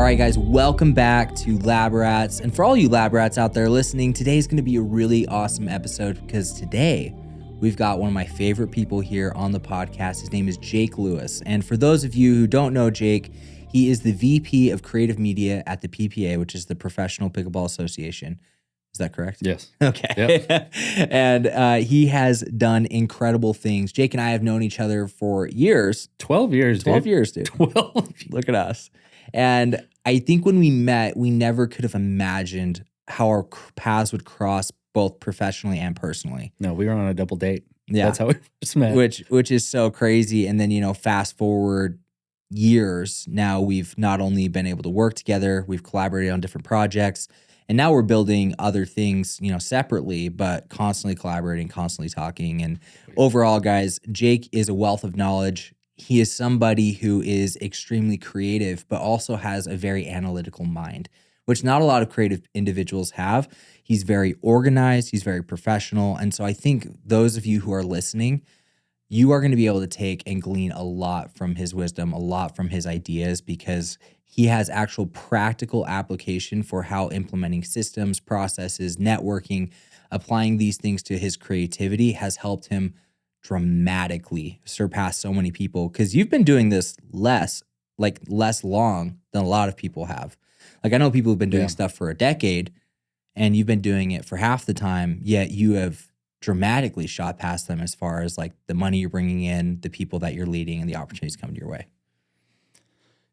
right, guys, welcome back to Lab Rats. And for all you Lab Rats out there listening, today's going to be a really awesome episode because today we've got one of my favorite people here on the podcast. His name is Jake Lewis. And for those of you who don't know Jake, he is the VP of Creative Media at the PPA, which is the Professional Pickle Association. Is that correct? Yes. Okay. Yep. And he has done incredible things. Jake and I have known each other for years. 12 years, 12 years, dude. 12. Look at us. And I think when we met, we never could have imagined how our paths would cross both professionally and personally. No, we were on a double date. Yeah. That's how we first met. Which is so crazy. And then, fast forward years, now we've not only been able to work together, we've collaborated on different projects, and now we're building other things, separately, but constantly collaborating, constantly talking. And overall, guys, Jake is a wealth of knowledge. He is somebody who is extremely creative, but also has a very analytical mind, which not a lot of creative individuals have. He's very organized. He's very professional. And so I think those of you who are listening, you are going to be able to take and glean a lot from his wisdom, a lot from his ideas, because he has actual practical application for how implementing systems, processes, networking, applying these things to his creativity has helped him dramatically surpass so many people. Because you've been doing this less long than a lot of people have. Like, I know people have been doing stuff for a decade, and you've been doing it for half the time, yet you have dramatically shot past them as far as like the money you're bringing in, the people that you're leading, and the opportunities coming your way.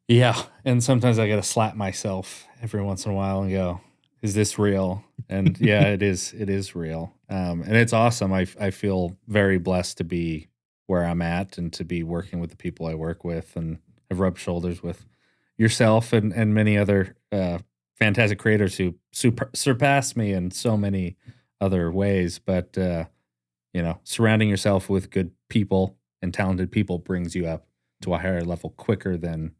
Yeah. And sometimes I got to slap myself every once in a while and go, is this real? And yeah, it is real. And it's awesome. I feel very blessed to be where I'm at and to be working with the people I work with, and I've rubbed shoulders with yourself and many other fantastic creators who surpass me in so many other ways. But, surrounding yourself with good people and talented people brings you up to a higher level quicker than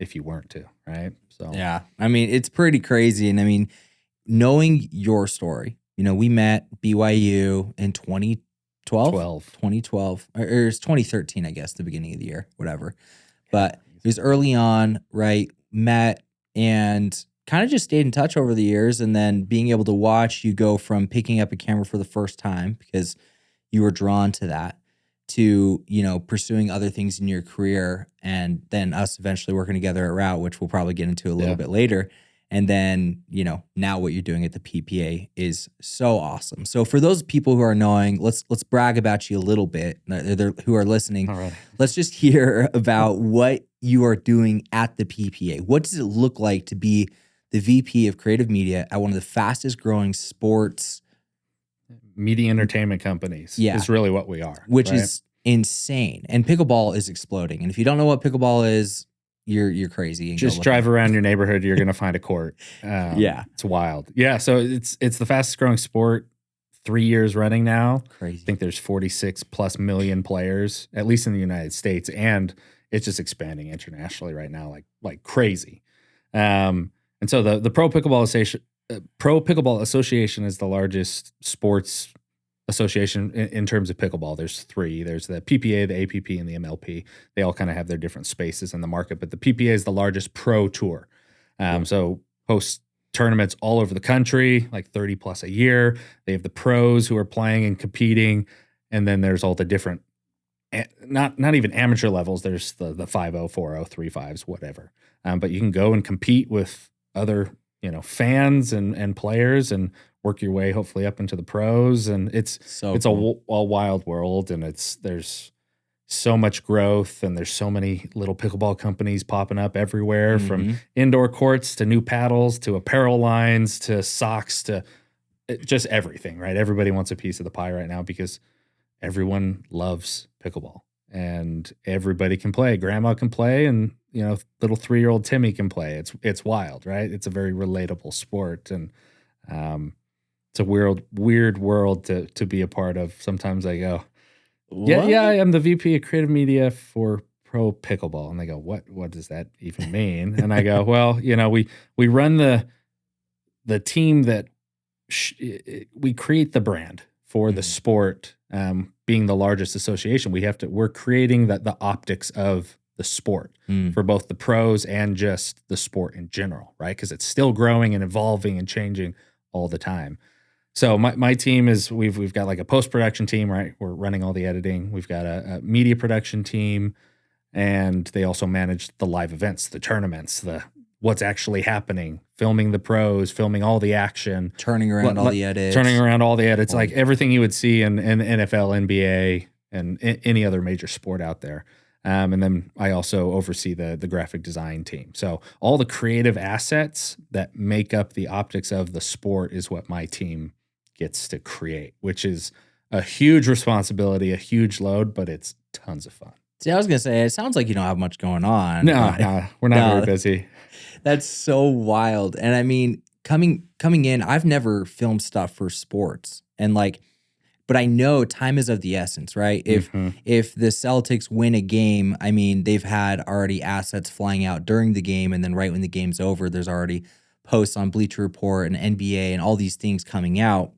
if you weren't to, right? So yeah, it's pretty crazy. And knowing your story, we met BYU in 2012, or it was 2013, I guess, the beginning of the year, whatever. But it was early on, right? Met and kind of just stayed in touch over the years, and then being able to watch you go from picking up a camera for the first time because you were drawn to that, to, pursuing other things in your career, and then us eventually working together at Route, which we'll probably get into a little bit later. And then, now what you're doing at the PPA is so awesome. So for those people who are knowing, let's brag about you a little bit, who are listening. All right. Let's just hear about what you are doing at the PPA. What does it look like to be the VP of Creative Media at one of the fastest growing sports media entertainment companies is really what we are. Which is insane. And pickleball is exploding. And if you don't know what pickleball is, you're crazy. And just drive around your neighborhood, you're going to find a court. It's wild. Yeah, so it's the fastest growing sport, 3 years running now. Crazy. I think there's 46 plus million players, at least in the United States, and it's just expanding internationally right now like crazy. And so the Pro Pickleball Association is the largest sports association in terms of pickleball. There's three. There's the PPA, the APP, and the MLP. They all kind of have their different spaces in the market, but the PPA is the largest pro tour. So hosts tournaments all over the country, like 30 plus a year. They have the pros who are playing and competing, and then there's all the different, not even amateur levels. There's the 5-0, 4-0, 3-5s, whatever. But you can go and compete with other fans and players and work your way hopefully up into the pros. And it's cool. a wild world, and there's so much growth, and there's so many little pickleball companies popping up everywhere, from indoor courts to new paddles to apparel lines to socks to just everything, right? Everybody wants a piece of the pie right now because everyone loves pickleball, and everybody can play. Grandma can play, and little 3-year-old Timmy can play. It's wild, right? It's a very relatable sport, and it's a weird world to be a part of. Sometimes I go, yeah, I am the VP of Creative Media for Pro Pickleball, and they go, what does that even mean? And I go, well, we run the team that we create the brand for the sport. Being the largest association, we're creating the optics of the sport Mm. for both the pros and just the sport in general, right? Because it's still growing and evolving and changing all the time. So my team is we've got like a post-production team, right? We're running all the editing. We've got a media production team, and they also manage the live events, the tournaments, the what's actually happening, filming the pros, filming all the action, Turning around all the edits. turning around all the edits, like everything you would see in NFL, NBA, and any other major sport out there. And then I also oversee the graphic design team. So all the creative assets that make up the optics of the sport is what my team gets to create, which is a huge responsibility, a huge load, but it's tons of fun. See, I was gonna say, it sounds like you don't have much going on. No, we're not very busy. That's so wild. And I mean, coming in, I've never filmed stuff for sports, and like, but I know time is of the essence, right? If the Celtics win a game, I mean, they've had already assets flying out during the game, and then right when the game's over, there's already posts on Bleacher Report and NBA and all these things coming out.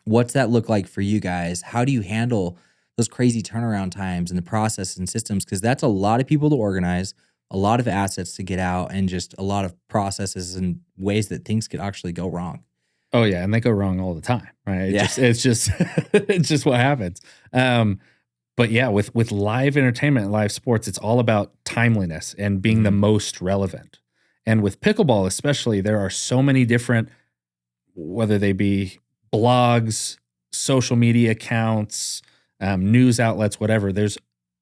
What's that look like for you guys? How do you handle those crazy turnaround times and the process and systems? Because that's a lot of people to organize, a lot of assets to get out, and just a lot of processes and ways that things could actually go wrong. Oh yeah, and they go wrong all the time, right? Yeah. It's just it's just what happens. But yeah, with live entertainment and live sports, it's all about timeliness and being the most relevant. And with pickleball especially, there are so many different, whether they be blogs, social media accounts, news outlets, whatever.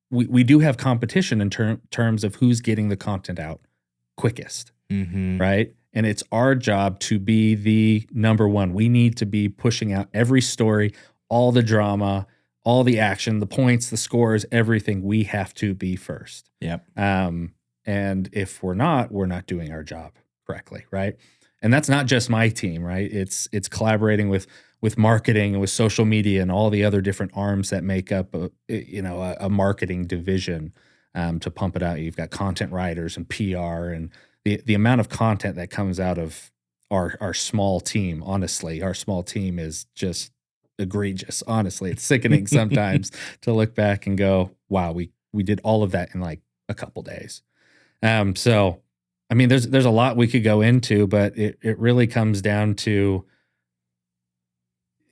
We do have competition in terms of who's getting the content out quickest, right? And it's our job to be the number one. We need to be pushing out every story, all the drama, all the action, the points, the scores, everything. We have to be first. Yep. And if we're not doing our job correctly, right? And that's not just my team, right? It's collaborating with marketing and with social media and all the other different arms that make up a marketing division to pump it out. You've got content writers and PR, and the amount of content that comes out of our small team. Honestly, our small team is just egregious. Honestly, it's sickening sometimes to look back and go, wow, we did all of that in like a couple days. So I mean, there's a lot we could go into, but it really comes down to,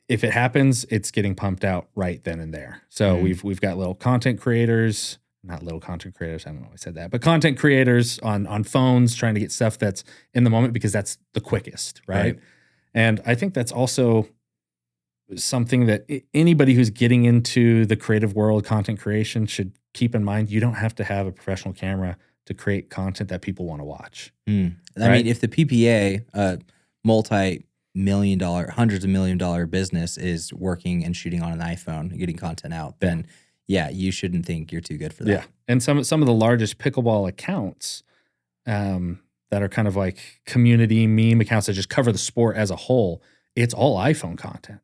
if it happens, it's getting pumped out right then and there. So we've got little content creators, not little content creators, I don't know why I said that, but content creators on phones trying to get stuff that's in the moment because that's the quickest, right? And I think that's also something that anybody who's getting into the creative world, content creation, should keep in mind. You don't have to have a professional camera to create content that people want to watch. I mean, if the PPA, multi-million dollar, hundreds of $1 million business is working and shooting on an iPhone, getting content out, then yeah, you shouldn't think you're too good for that. Yeah. And some of the largest pickleball accounts that are kind of like community meme accounts that just cover the sport as a whole, it's all iPhone content.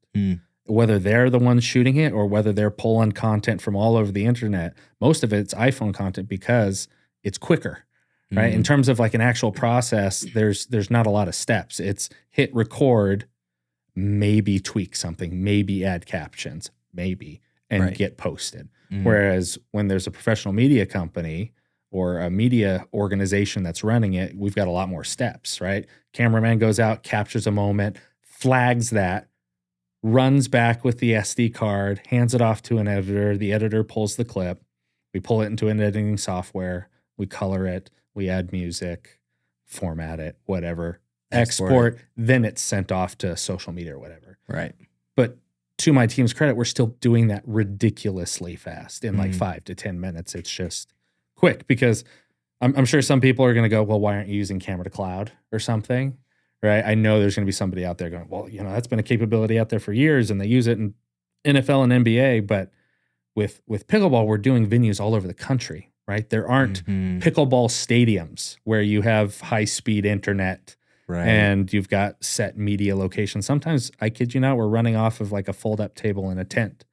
Whether they're the ones shooting it or whether they're pulling content from all over the internet, most of it's iPhone content because it's quicker, right? In terms of like an actual process, there's not a lot of steps. It's hit record, maybe tweak something, maybe add captions, maybe, and get posted. Whereas when there's a professional media company or a media organization that's running it, we've got a lot more steps, right? Cameraman goes out, captures a moment, flags that, runs back with the SD card, hands it off to an editor. The editor pulls the clip. We pull it into an editing software. We color it. We add music, format it, whatever, export. Then it's sent off to social media or whatever. Right. But to my team's credit, we're still doing that ridiculously fast in like 5 to 10 minutes. It's just quick because I'm sure some people are going to go, well, why aren't you using camera to cloud or something? Right. I know there's going to be somebody out there going, well, that's been a capability out there for years and they use it in NFL and NBA. But with pickleball, we're doing venues all over the country, right? There aren't pickleball stadiums where you have high speed internet and you've got set media locations. Sometimes, I kid you not, we're running off of like a fold up table in a tent.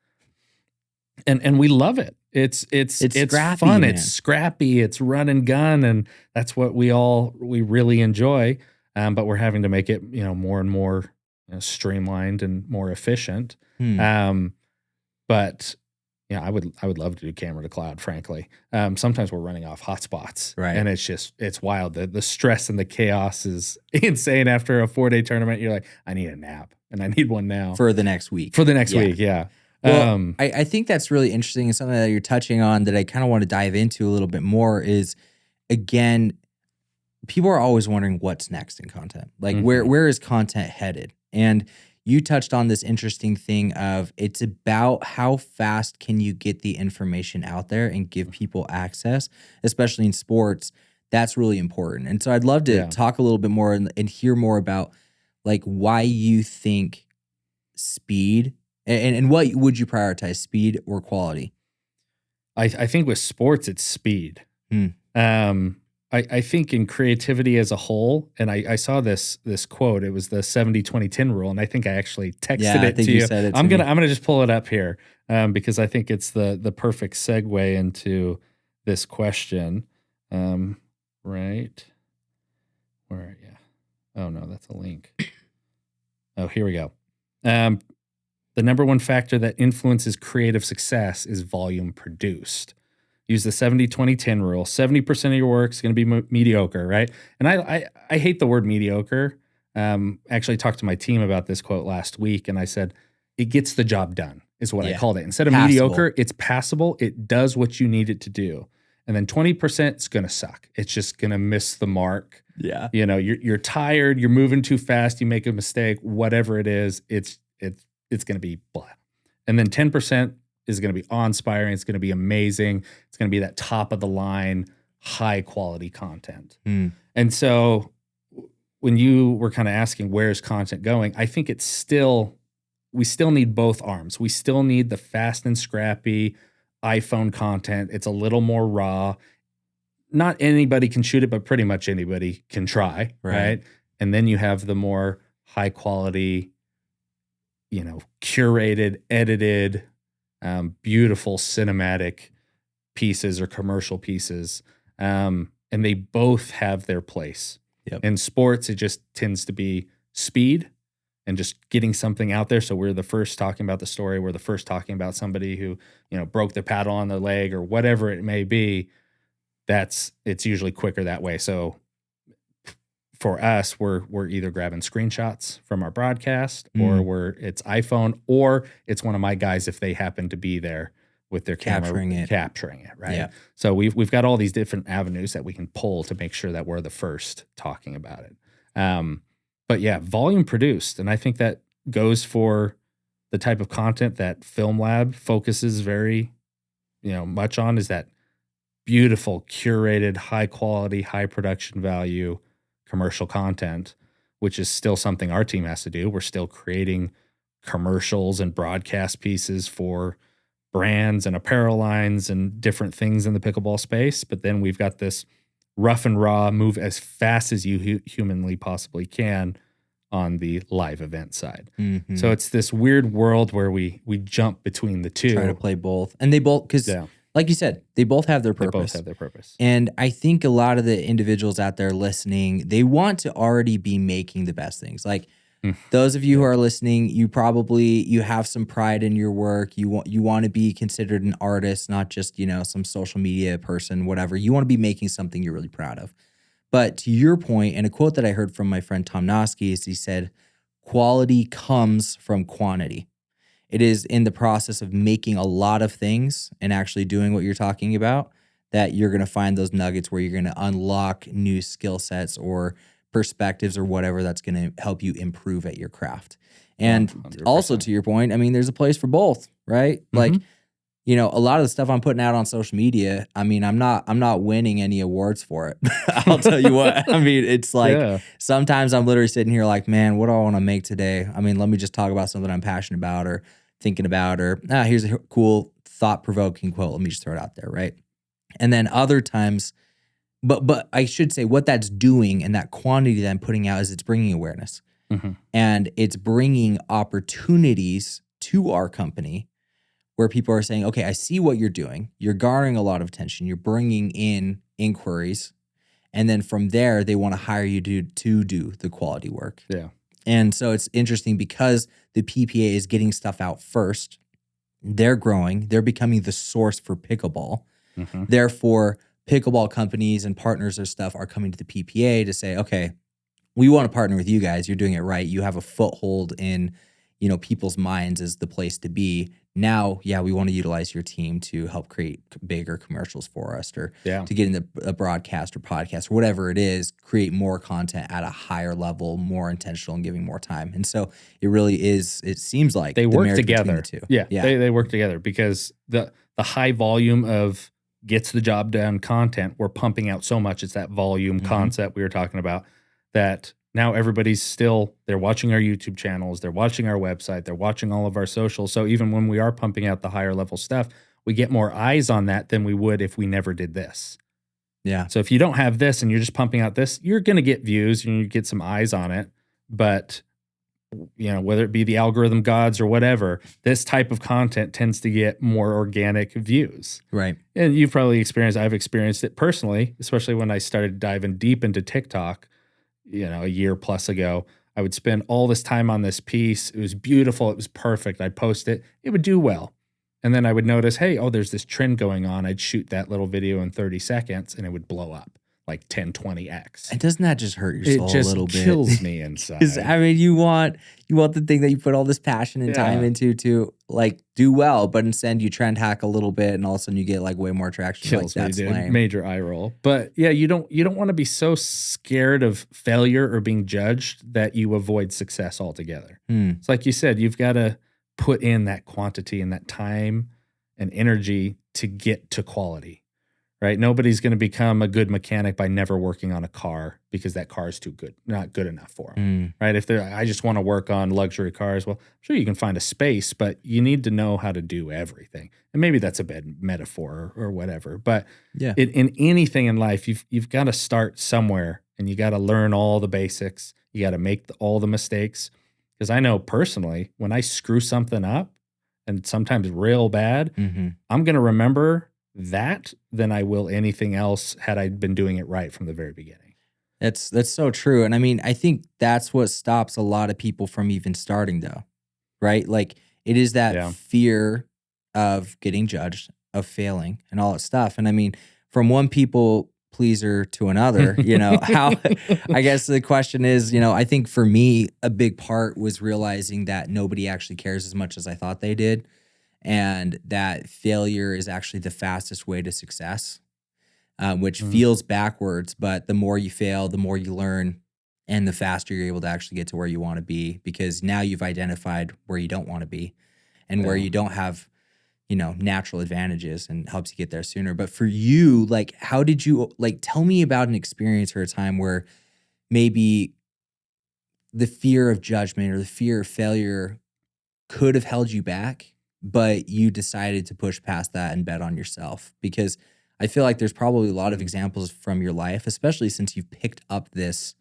And we love it. It's scrappy, fun. man. It's scrappy. It's run and gun. And that's what we really enjoy. But we're having to make it, more and more streamlined and more efficient. But Yeah, I would love to do camera to cloud, frankly. Sometimes we're running off hotspots, Right. and it's wild. The stress and the chaos is insane after a 4-day tournament. You're like, I need a nap, and I need one now For the next week. for the next Yeah. week. Yeah. Well, I think that's really interesting, and something that you're touching on that I kind of want to dive into a little bit more is, again, people are always wondering what's next in content. Like where is content headed? And you touched on this interesting thing of it's about how fast can you get the information out there and give people access, especially in sports. That's really important. And so I'd love to Yeah. talk a little bit more and hear more about like why you think speed and what would you prioritize, speed or quality? I think with sports, it's speed. I think in creativity as a whole, and I saw this quote. It was the 70-20-10 rule, and I think I actually texted I it think to you you. said it to I'm me. gonna just pull it up here because I think it's the perfect segue into this question. Right, where? Yeah. Oh no, that's a link. Oh, here we go. The number one factor that influences creative success is volume produced. Use the 70-20-10 rule. 70% of your work is going to be mediocre, right? And I hate the word mediocre. Actually talked to my team about this quote last week, and I said, it gets the job done is what I called it. Instead of Passable. mediocre, it's passable. It does what you need it to do. And then 20% is going to suck. It's just going to miss the mark. Yeah. You know, you're tired, you're moving too fast, you make a mistake, whatever it is, it's going to be blah. And then 10% is going to be awe-inspiring. It's going to be amazing. It's going to be that top of the line, high quality content. And so when you were kind of asking where's content going, I think we still need both arms. We still need the fast and scrappy iPhone content. It's a little more raw. Not anybody can shoot it, but pretty much anybody can try, right? And then you have the more high quality, curated, edited, beautiful cinematic pieces or commercial pieces. And they both have their place. In sports, it just tends to be speed and just getting something out there. So we're the first talking about the story. We're the first talking about somebody who, broke the paddle on their leg or whatever it may be. It's usually quicker that way. So for us, we're either grabbing screenshots from our broadcast or it's iPhone, or it's one of my guys if they happen to be there with their camera capturing it, right? Yeah. So we've got all these different avenues that we can pull to make sure that we're the first talking about it. But yeah, volume produced, and I think that goes for the type of content that Film Lab focuses very, much on, is that beautiful, curated, high quality, high production value commercial content, which is still something our team has to do. We're still creating commercials and broadcast pieces for brands and apparel lines and different things in the pickleball space. But then we've got this rough and raw, move as fast as you humanly possibly can on the live event side. So it's this weird world where we jump between the two. Try to play both. And they both, because like you said, they both have their purpose. They both have their purpose. And I think a lot of the individuals out there listening, they want to already be making the best things. Like those of you who are listening, you have some pride in your work. You want to be considered an artist, not just, some social media person, whatever. You want to be making something you're really proud of. But to your point, and a quote that I heard from my friend Tom Noski is he said, quality comes from quantity. It is in the process of making a lot of things and actually doing what you're talking about that you're going to find those nuggets where you're going to unlock new skill sets or perspectives or whatever that's going to help you improve at your craft. And 100%. Also to your point, I mean, there's a place for both, right? Like, a lot of the stuff I'm putting out on social media, I mean, I'm not winning any awards for it. I'll tell you what. I mean, it's like sometimes I'm literally sitting here like, man, what do I want to make today? I mean, let me just talk about something I'm passionate about or thinking about, or here's a cool thought-provoking quote. Let me just throw it out there, right? And then other times, but I should say what that's doing and that quantity that I'm putting out is it's bringing awareness. And it's bringing opportunities to our company where people are saying, okay, I see what you're doing. You're garnering a lot of attention. You're bringing in inquiries. And then from there, they want to hire you to do the quality work. Yeah. And so it's interesting because the PPA is getting stuff out first. They're growing. They're becoming the source for pickleball. Mhm. Therefore, pickleball companies and partners or stuff are coming to the PPA to say, okay, we want to partner with you guys. You're doing it right. You have a foothold in, people's minds as the place to be. Now, yeah, we want to utilize your team to help create bigger commercials for us, or Yeah. to get in a broadcast or podcast or whatever it is, create more content at a higher level, more intentional, and giving more time. And so it really is, it seems like They the work marriage between together. the two. Yeah. Yeah. They work together because the high volume of gets the job done content, we're pumping out so much. It's that volume Mhm. concept we were talking about, that now everybody's still, they're watching our YouTube channels, they're watching our website, they're watching all of our socials. So even when we are pumping out the higher level stuff, we get more eyes on that than we would if we never did this. Yeah. So if you don't have this and you're just pumping out this, you're going to get views and you get some eyes on it. But whether it be the algorithm gods or whatever, this type of content tends to get more organic views. Right. And you've probably I've experienced it personally, especially when I started diving deep into TikTok, a year plus ago. I would spend all this time on this piece. It was beautiful. It was perfect. I'd post it. It would do well. And then I would notice, hey, there's this trend going on. I'd shoot that little video in 30 seconds and it would blow up like 10, 20x. And doesn't that just hurt your It soul a just little bit? kills me inside. 'Cause, I mean, you want the thing that you put all this passion and time Yeah. into to like do well, but instead you trend hack a little bit, and all of a sudden you get like way more traction. Kills like, me, that's dude. lame. Major eye roll. But yeah, you don't want to be so scared of failure or being judged that you avoid success altogether. It's like you said, you've got to put in that quantity and that time and energy to get to quality, right? Nobody's going to become a good mechanic by never working on a car because that car is too good, not good enough for them, right? If I just want to work on luxury cars, well, sure, you can find a space, but you need to know how to do everything. And maybe that's a bad metaphor or whatever, but Yeah. in anything in life, you've got to start somewhere and you got to learn all the basics. You got to make all the mistakes. Because I know personally, when I screw something up, and sometimes real bad, I'm going to remember that than I will anything else had I been doing it right from the very beginning. That's so true. And I mean, I think that's what stops a lot of people from even starting though, right? Like it is that Yeah. fear of getting judged, of failing and all that stuff. And I mean, from one people pleaser to another, how, I guess the question is, I think for me, a big part was realizing that nobody actually cares as much as I thought they did. And that failure is actually the fastest way to success, which feels backwards. But the more you fail, the more you learn, and the faster you're able to actually get to where you want to be, because now you've identified where you don't want to be and where you don't have, natural advantages, and helps you get there sooner. But for you, like, how did you, tell me about an experience or a time where maybe the fear of judgment or the fear of failure could have held you back, but you decided to push past that and bet on yourself? Because I feel like there's probably a lot of examples from your life, especially since you've picked up this,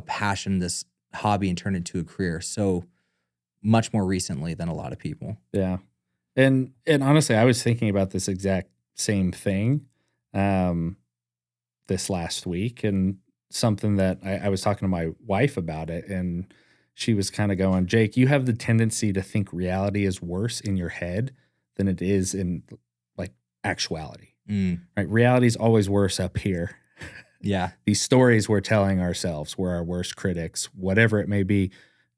passion, this hobby, and turned it into a career so much more recently than a lot of people. Yeah. And honestly, I was thinking about this exact same thing this last week, and something that I was talking to my wife about it, and she was kind of going, Jake, you have the tendency to think reality is worse in your head than it is in like actuality, right? Reality is always worse up here. Yeah. These stories we're telling ourselves, we're our worst critics, whatever it may be,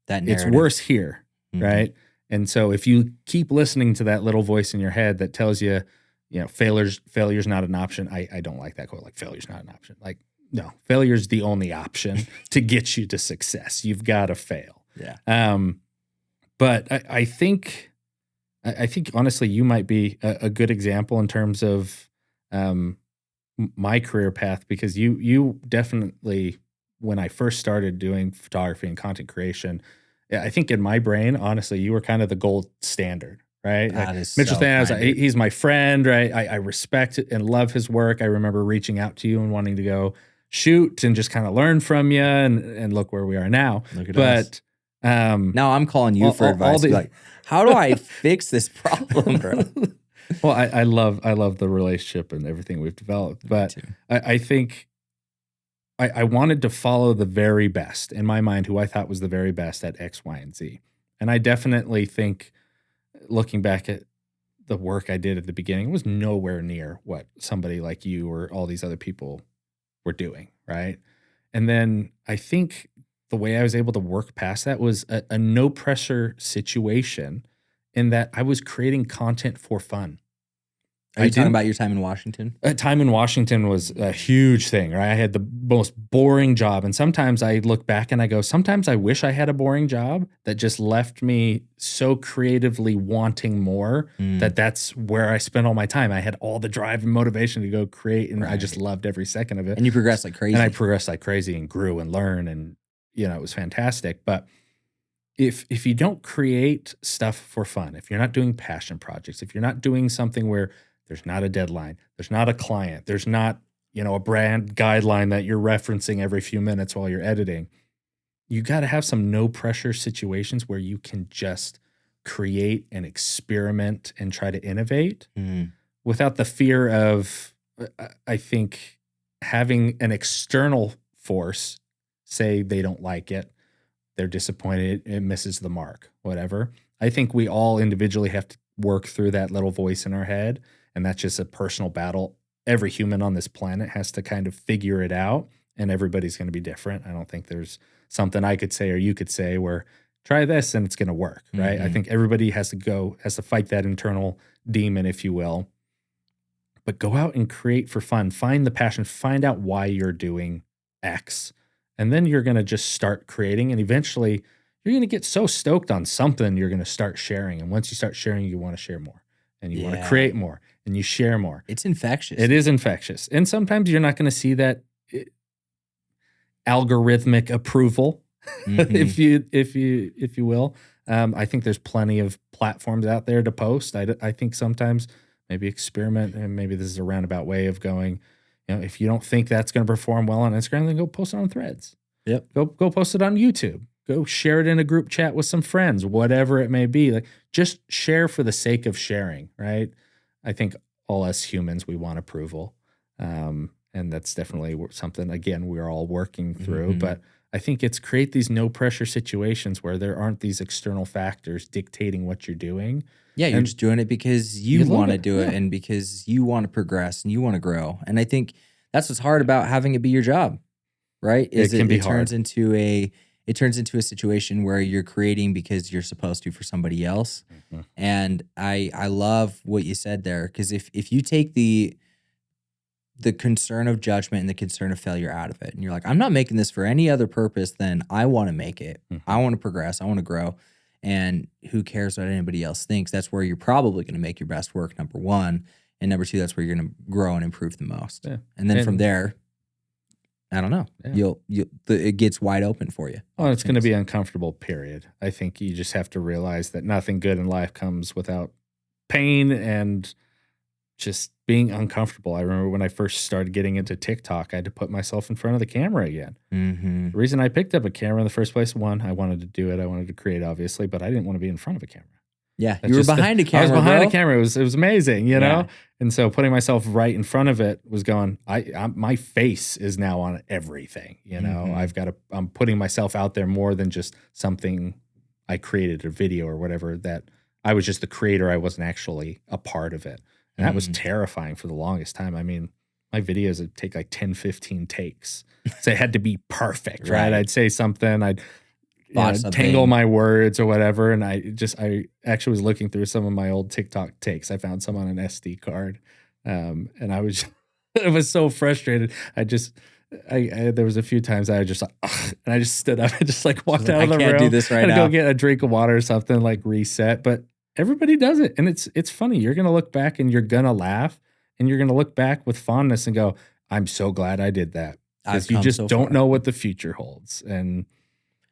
That it's narrative. worse here, right? And so if you keep listening to that little voice in your head that tells you, failure's not an option. I don't like that quote, like failure's not an option. Like, no, failure's the only option to get you to success. You've got to fail. Yeah. But I think honestly, you might be a good example in terms of my career path, because you definitely, when I first started doing photography and content creation, I think in my brain, honestly, you were kind of the gold standard, right? That is Mitchell so Stan, I was kind. like, he's my friend, right? I respect and love his work. I remember reaching out to you and wanting to go shoot and just kind of learn from you, and look where we are now. Look at us. But Now I'm calling you for advice. Be like, how do I fix this problem, bro? Well, I love the relationship and everything we've developed, but I think I wanted to follow the very best in my mind, who I thought was the very best at X, Y, and Z. And I definitely think looking back at the work I did at the beginning, it was nowhere near what somebody like you or all these other people were doing, right? And then I think the way I was able to work past that was a no pressure situation, in that I was creating content for fun. Are you talking about your time in Washington? Time in Washington was a huge thing, right? I had the most boring job. And sometimes I look back and I go, sometimes I wish I had a boring job that just left me so creatively wanting more, that that's where I spent all my time. I had all the drive and motivation to go create, and I just loved every second of it. And you progressed like crazy. And I progressed like crazy and grew and learned, and it was fantastic. But if you don't create stuff for fun, if you're not doing passion projects, if you're not doing something where there's not a deadline, there's not a client, there's not, a brand guideline that you're referencing every few minutes while you're editing, you got to have some no pressure situations where you can just create and experiment and try to innovate without the fear of, I think, having an external force say they don't like it, they're disappointed, it misses the mark, whatever. I think we all individually have to work through that little voice in our head, and that's just a personal battle. Every human on this planet has to kind of figure it out, and everybody's going to be different. I don't think there's something I could say or you could say where try this and it's going to work, right? I think everybody has to fight that internal demon, if you will. But go out and create for fun. Find the passion. Find out why you're doing X. And then you're going to just start creating. And eventually you're going to get so stoked on something, you're going to start sharing. And once you start sharing, you want to share more. And you want to create more. And you share more. It's infectious. It is infectious. And sometimes you're not going to see that algorithmic approval, if you will. I think there's plenty of platforms out there to post. I think sometimes maybe experiment, and maybe this is a roundabout way of going, if you don't think that's going to perform well on Instagram, then go post it on Threads. Yep. Go post it on YouTube. Go share it in a group chat with some friends, whatever it may be. Like, just share for the sake of sharing, right? I think all us humans, we want approval. And that's definitely something, again, we're all working through. But I think it's create these no pressure situations where there aren't these external factors dictating what you're doing. Yeah, you're just doing it because you want to do it and because you want to progress and you want to grow. And I think that's what's hard about having it be your job, right? It can be hard. It turns into a situation where you're creating because you're supposed to for somebody else. And I love what you said there, because if you take the concern of judgment and the concern of failure out of it, and you're like, I'm not making this for any other purpose than I want to make it. I want to progress. I want to grow. And who cares what anybody else thinks? That's where you're probably going to make your best work, number one. And number two, that's where you're going to grow and improve the most. Yeah. And then from there, I don't know. Yeah. It gets wide open for you. Well, it's going to be uncomfortable, period. I think you just have to realize that nothing good in life comes without pain and just being uncomfortable. I remember when I first started getting into TikTok, I had to put myself in front of the camera again. The reason I picked up a camera in the first place, one, I wanted to do it. I wanted to create, obviously, but I didn't want to be in front of a camera. Yeah, you were behind a camera. I was behind a camera. It was amazing, you know? And so putting myself right in front of it was going, my face is now on everything, you know? I'm putting myself out there more than just something I created, a video or whatever, that I was just the creator. I wasn't actually a part of it. And that was terrifying for the longest time. I mean, my videos would take like 10, 15 takes. So it had to be perfect, right? I'd say something, I'd tangle my words or whatever. And I actually was looking through some of my old TikTok takes. I found some on an SD card. And I was, I was so frustrated. There was a few times I just like, and I just stood up and just like walked out of the room. I can't do this right now. Go get a drink of water or something, like reset. But everybody does it. And it's funny. You're going to look back and you're going to laugh, and you're going to look back with fondness and go, I'm so glad I did that. Because you just don't know what the future holds. And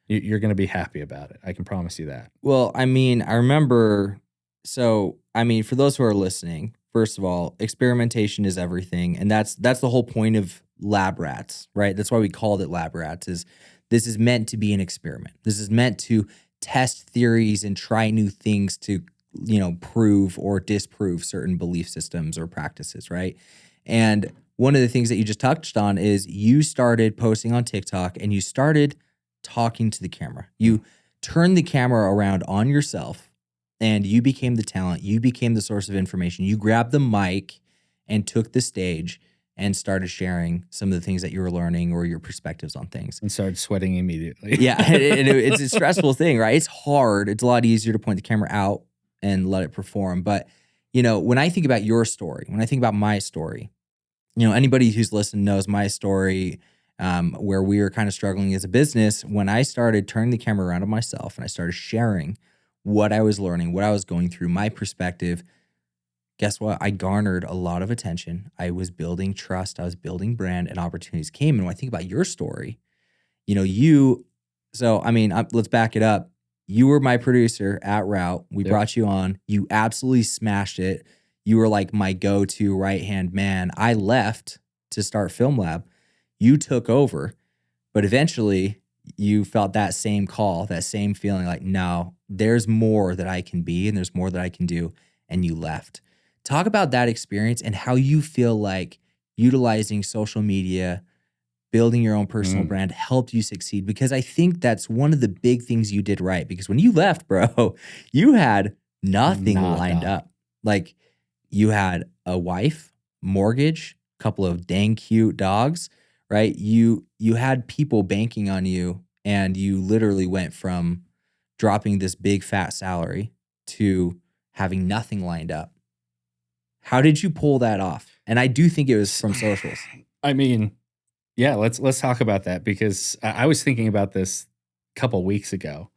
you're going to be happy about it. I can promise you that. Well, I mean, I remember, for those who are listening, first of all, experimentation is everything. And that's the whole point of Lab Rats, right? That's why we called it Lab Rats. This is meant to be an experiment. This is meant to test theories and try new things to, prove or disprove certain belief systems or practices, right? And one of the things that you just touched on is you started posting on TikTok and you started talking to the camera. You turned the camera around on yourself and you became the talent. You became the source of information. You grabbed the mic and took the stage and started sharing some of the things that you were learning or your perspectives on things. And started sweating immediately. Yeah, it's a stressful thing, right? It's hard. It's a lot easier to point the camera out and let it perform. But, when I think about your story, when I think about my story, anybody who's listened knows my story, where we were kind of struggling as a business. When I started turning the camera around on myself and I started sharing what I was learning, what I was going through, my perspective, guess what? I garnered a lot of attention. I was building trust. I was building brand, and opportunities came. And when I think about your story, let's back it up. You were my producer at Route. We brought you on. You absolutely smashed it. You were like my go-to right-hand man. I left to start Film Lab. You took over, but eventually you felt that same call, that same feeling like, no, there's more that I can be and there's more that I can do, and you left. Talk about that experience and how you feel like utilizing social media, building your own personal brand helped you succeed, because I think that's one of the big things you did right. Because when you left, bro, you had nothing lined up. Like, you had a wife, mortgage, a couple of dang cute dogs, right? You had people banking on you, and you literally went from dropping this big fat salary to having nothing lined up. How did you pull that off? And I do think it was from socials. I mean, yeah, let's talk about that, because I was thinking about this a couple weeks ago.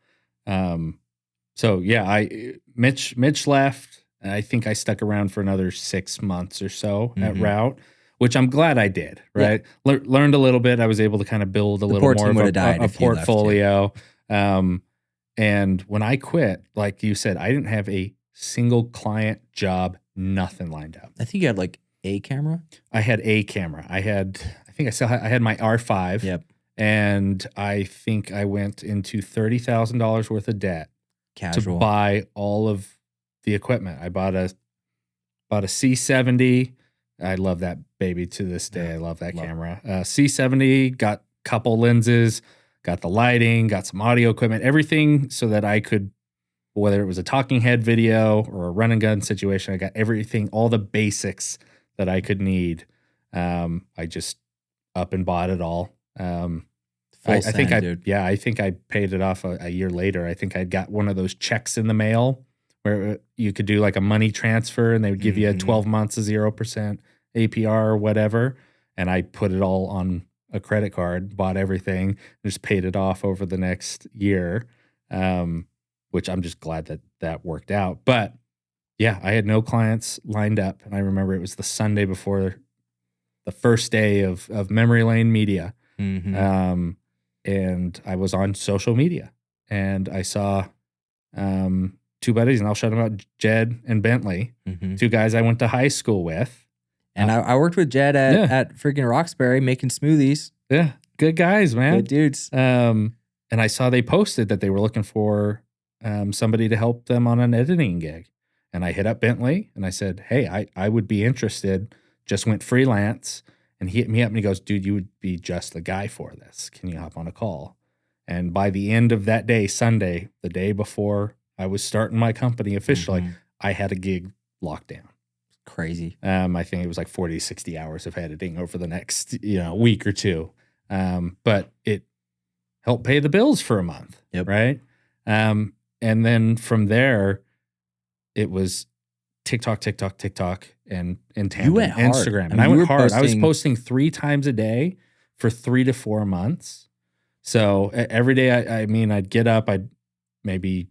Mitch left. And I think I stuck around for another 6 months or so at Route, which I'm glad I did, right? Yeah. Learned a little bit. I was able to kind of build a little more of a portfolio. And when I quit, like you said, I didn't have a single client job, nothing lined up. I think you had like a camera. I had a camera. I had my R5. Yep. And I think I went into $30,000 worth of debt to buy all of the equipment. I bought a C70. I love that baby to this day. I love that camera. C70, got a couple lenses, got the lighting, got some audio equipment, everything so that I could, whether it was a talking head video or a run and gun situation, I got everything, all the basics that I could need. I just up and bought it all. I think I paid it off a year later. I think I got one of those checks in the mail where you could do like a money transfer and they would give you 12 months of 0% APR or whatever. And I put it all on a credit card, bought everything, and just paid it off over the next year, which I'm just glad that worked out. But yeah, I had no clients lined up. And I remember it was the Sunday before the first day of Memory Lane Media. And I was on social media and I saw two buddies, and I'll shout them out, Jed and Bentley, two guys I went to high school with. And I worked with Jed at freaking Roxbury making smoothies. Yeah, good guys, man. Good dudes. And I saw they posted that they were looking for somebody to help them on an editing gig. And I hit up Bentley and I said, hey, I would be interested. Just went freelance. And he hit me up and he goes, dude, you would be just the guy for this. Can you hop on a call? And by the end of that day, Sunday, the day before I was starting my company officially, I had a gig locked down. Crazy. I think it was like 40 to 60 hours of editing over the next, week or two. But it helped pay the bills for a month. Yep. Right. And then from there, it was TikTok, and tandem, you went hard. Instagram. And I went hard. I was posting 3 times a day for 3 to 4 months. So every day, I'd get up, I'd maybe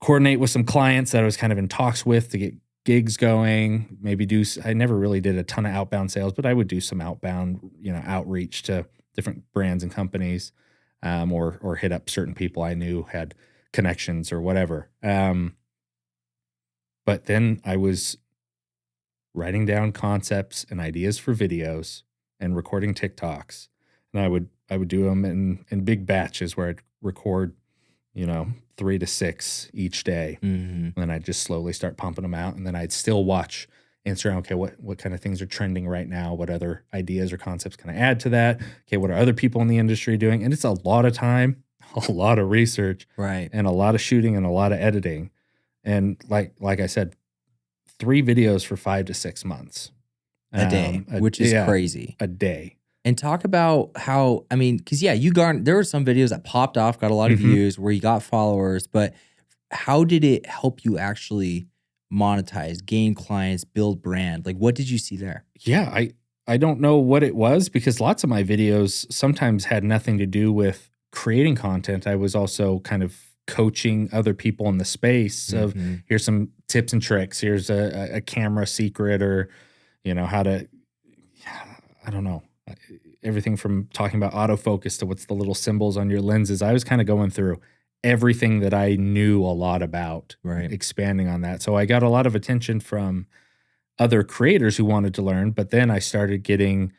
coordinate with some clients that I was kind of in talks with to get gigs going, I never really did a ton of outbound sales, but I would do some outbound, outreach to different brands and companies, or hit up certain people I knew had connections or whatever. But then I was writing down concepts and ideas for videos and recording TikToks. And I would do them in big batches where I'd record, 3 to 6 each day. And then I'd just slowly start pumping them out. And then I'd still watch Instagram. Okay, what kind of things are trending right now? What other ideas or concepts can I add to that? Okay, what are other people in the industry doing? And it's a lot of time, a lot of research, right, and a lot of shooting and a lot of editing. And like I said, 3 videos for 5 to 6 months. A day, which is crazy. A day. And talk about how, I mean, because yeah, there were some videos that popped off, got a lot of views, where you got followers, but how did it help you actually monetize, gain clients, build brand? Like, what did you see there? Yeah, I don't know what it was, because lots of my videos sometimes had nothing to do with creating content. I was also kind of coaching other people in the space of, here's some tips and tricks. Here's a camera secret, or, how to, I don't know, everything from talking about autofocus to what's the little symbols on your lenses. I was kind of going through everything that I knew a lot about, expanding on that. So I got a lot of attention from other creators who wanted to learn, but then I started getting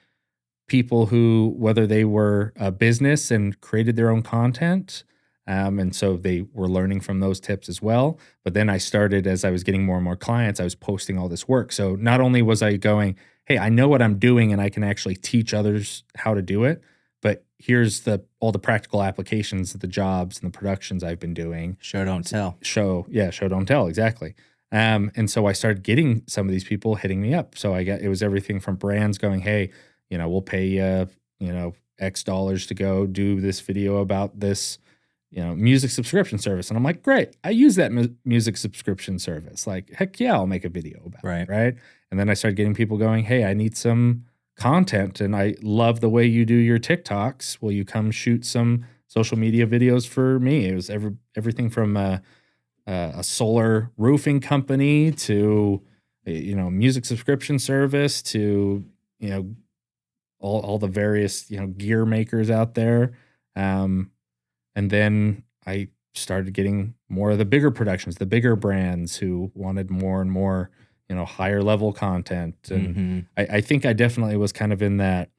people who, whether they were a business and created their own content, and so they were learning from those tips as well. But then I started, as I was getting more and more clients, I was posting all this work. So not only was I going, hey, I know what I'm doing and I can actually teach others how to do it, but here's all the practical applications of the jobs and the productions I've been doing. Show, don't tell. Show, don't tell, exactly. And so I started getting some of these people hitting me up. So it was everything from brands going, hey, we'll pay you, X dollars to go do this video about this, music subscription service. And I'm like, great, I use that music subscription service. Like, heck yeah, I'll make a video about it, right? And then I started getting people going, hey, I need some content and I love the way you do your TikToks. Will you come shoot some social media videos for me? It was everything from a solar roofing company to, music subscription service to, all the various, gear makers out there. And then I started getting more of the bigger productions, the bigger brands who wanted more and more, higher level content. And I think I definitely was kind of in that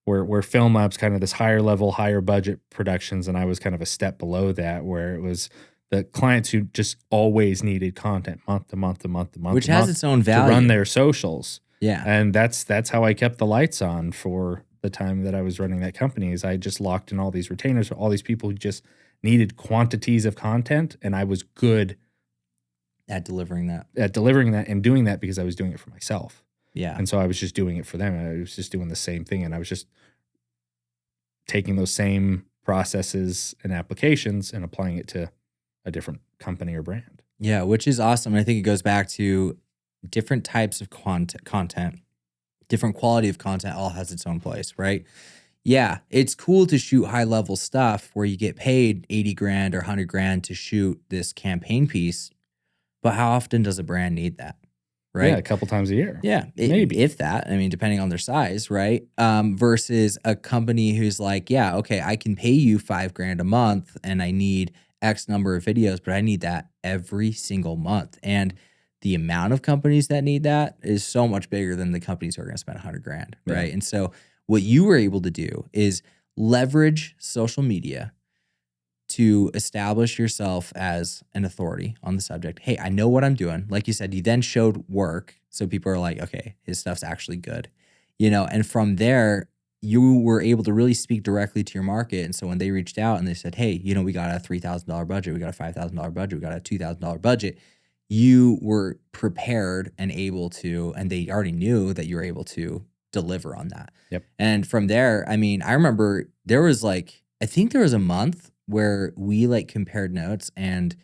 where Film Lab's kind of this higher level, higher budget productions. And I was kind of a step below that, where it was the clients who just always needed content month to month to month to month, which has its own value to run their socials. Yeah. And that's how I kept the lights on for the time that I was running that company. Is I just locked in all these retainers, all these people who just needed quantities of content, and I was good at delivering that and doing that because I was doing it for myself. Yeah. And so I was just doing it for them. And I was just doing the same thing, and I was just taking those same processes and applications and applying it to a different company or brand. Yeah, which is awesome. And I think it goes back to different types of content, different quality of content all has its own place, right? Yeah, it's cool to shoot high level stuff where you get paid 80 grand or 100 grand to shoot this campaign piece, but how often does a brand need that, right? Yeah, a couple times a year. Yeah, maybe. If that, I mean, depending on their size, right? Versus a company who's like, yeah, okay, I can pay you 5 grand a month and I need X number of videos, but I need that every single month. And the amount of companies that need that is so much bigger than the companies who are going to spend 100 grand, right? Yeah. And so what you were able to do is leverage social media to establish yourself as an authority on the subject. Hey, I know what I'm doing. Like you said, you then showed work. So people are like, okay, his stuff's actually good, and from there, you were able to really speak directly to your market. And so when they reached out and they said, hey, we got a $3,000 budget, we got a $5,000 budget, we got a $2,000 budget, you were prepared and able to, and they already knew that you were able to deliver on that. Yep. And from there, I mean, I remember there was I think there was a month where we compared notes and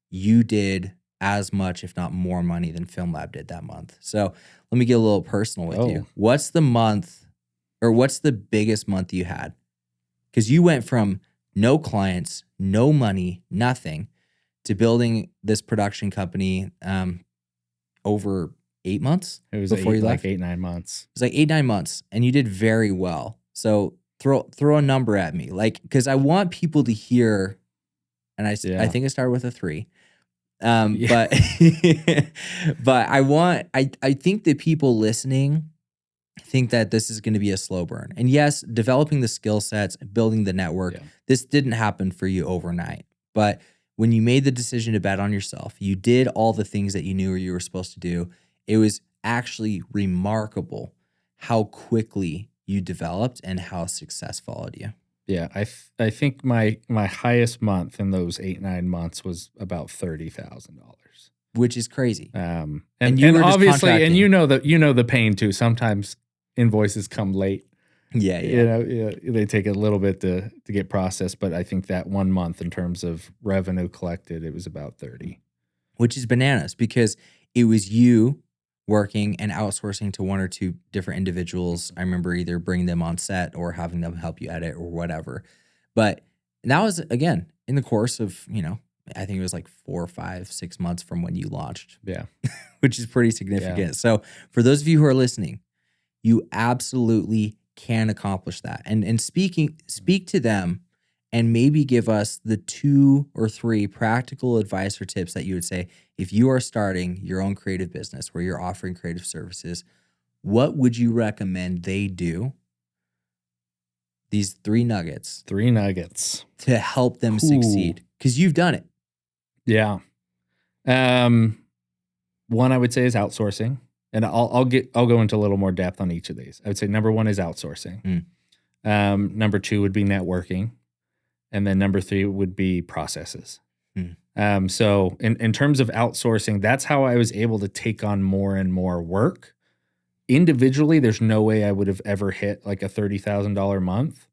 you did as much, if not more money than Film Lab did that month. So let me get a little personal with you. What's the month or what's the biggest month you had? Because you went from no clients, no money, nothing, to building this production company over 8 months. It was before you left? 8-9 months. It was 8-9 months, and you did very well. So throw a number at me, because I want people to hear. And I think it started with a 3. But but I think that people listening think that this is going to be a slow burn. And yes, developing the skill sets, building the network, this didn't happen for you overnight. But when you made the decision to bet on yourself, you did all the things that you knew you were supposed to do. It was actually remarkable how quickly you developed and how success followed you. Yeah, I think my highest month in those 8-9 months was about $30,000. which is crazy. And you were just obviously, and contracting. you know the pain too. Sometimes invoices come late. Yeah. You know, yeah, they take a little bit to get processed, but I think that 1 month in terms of revenue collected, it was about 30. Which is bananas because it was you working and outsourcing to one or two different individuals. I remember either bringing them on set or having them help you edit or whatever. But that was, again, in the course of, I think it was like 4, 5, 6 months from when you launched, Yeah. which is pretty significant. Yeah. So for those of you who are listening, you absolutely can accomplish that. And speak to them and maybe give us the 2 or 3 practical advice or tips that you would say if you are starting your own creative business where you're offering creative services, what would you recommend they do? These 3 nuggets 3 nuggets to help them succeed, because you've done it. Yeah. One I would say is outsourcing, and I'll go into a little more depth on each of these. I would say number 1 is outsourcing. Number 2 would be networking, and then number 3 would be processes. So in terms of outsourcing, that's how I was able to take on more and more work. Individually, there's no way I would have ever hit like a $30,000 month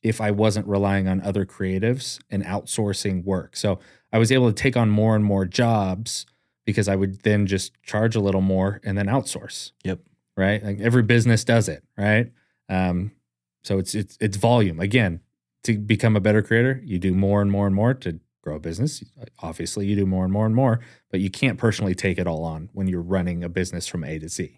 if I wasn't relying on other creatives and outsourcing work. So I was able to take on more and more jobs because I would then just charge a little more and then outsource. Yep. Right. Like every business does it. Right. So it's volume. Again, to become a better creator, you do more and more and more to grow a business. Obviously, you do more and more and more, but you can't personally take it all on when you're running a business from A to Z.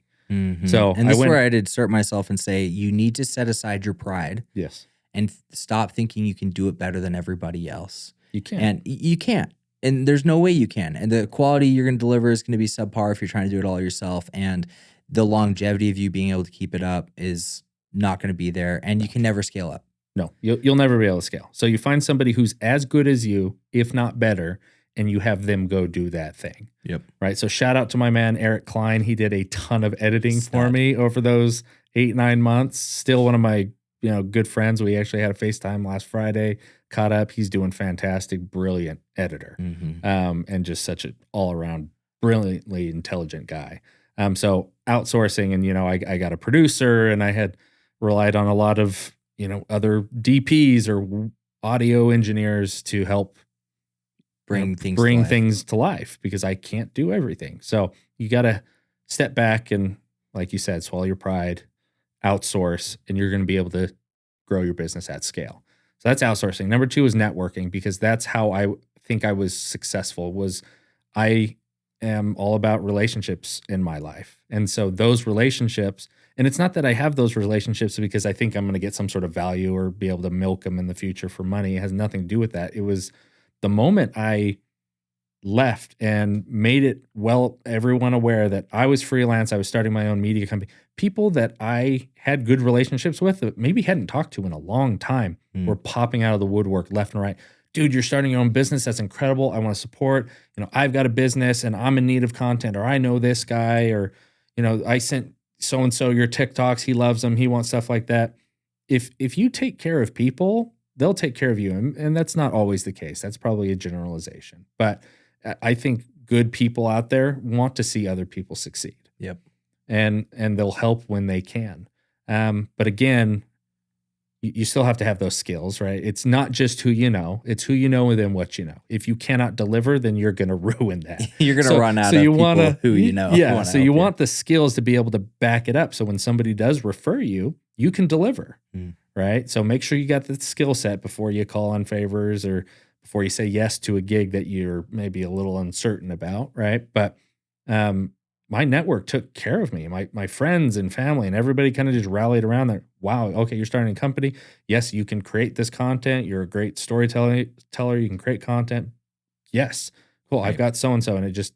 So and this is where I did insert myself and say, you need to set aside your pride. Yes. And stop thinking you can do it better than everybody else. You can't. And you can't. And there's no way you can. And the quality you're going to deliver is going to be subpar if you're trying to do it all yourself. And the longevity of you being able to keep it up is not going to be there. And you can never scale up. No, you'll never be able to scale. So you find somebody who's as good as you, if not better, and you have them go do that thing. Yep. Right. So shout out to my man, Eric Klein. He did a ton of editing for me over those 8-9 months. Still one of my good friends. We actually had a FaceTime last Friday, caught up. He's doing fantastic, brilliant editor. And just such an all around brilliantly intelligent guy. So outsourcing, and, I got a producer, and I had relied on a lot of, other DPs or audio engineers to help bring things to life because I can't do everything. So you got to step back and, like you said, swallow your pride, outsource, and you're going to be able to grow your business at scale. So that's outsourcing. Number 2 is networking, because that's how I think I was successful. Was I am all about relationships in my life. And so those relationships, and it's not that I have those relationships because I think I'm going to get some sort of value or be able to milk them in the future for money. It has nothing to do with that. It was the moment I left and made it everyone aware that I was freelance, I was starting my own media company. People that I had good relationships with that maybe hadn't talked to in a long time were popping out of the woodwork left and right. Dude, you're starting your own business. That's incredible. I want to support. I've got a business and I'm in need of content, or I know this guy, or, I sent so-and-so your TikToks. He loves them. He wants stuff like that. If you take care of people, they'll take care of you. And that's not always the case. That's probably a generalization. But I think good people out there want to see other people succeed. Yep. And they'll help when they can. But again, you still have to have those skills, right? It's not just who you know. It's who you know and then what you know. If you cannot deliver, then you're going to ruin that. You're going to run out of people who you know. Yeah, so you want the skills to be able to back it up. So when somebody does refer you, you can deliver, right? So make sure you got the skill set before you call on favors or before you say yes to a gig that you're maybe a little uncertain about, right? But my network took care of me. My friends and family and everybody kind of just rallied around that. Wow, okay, you're starting a company. Yes, you can create this content. You're a great storyteller. You can create content. Yes, cool. Right. I've got so-and-so. And it just,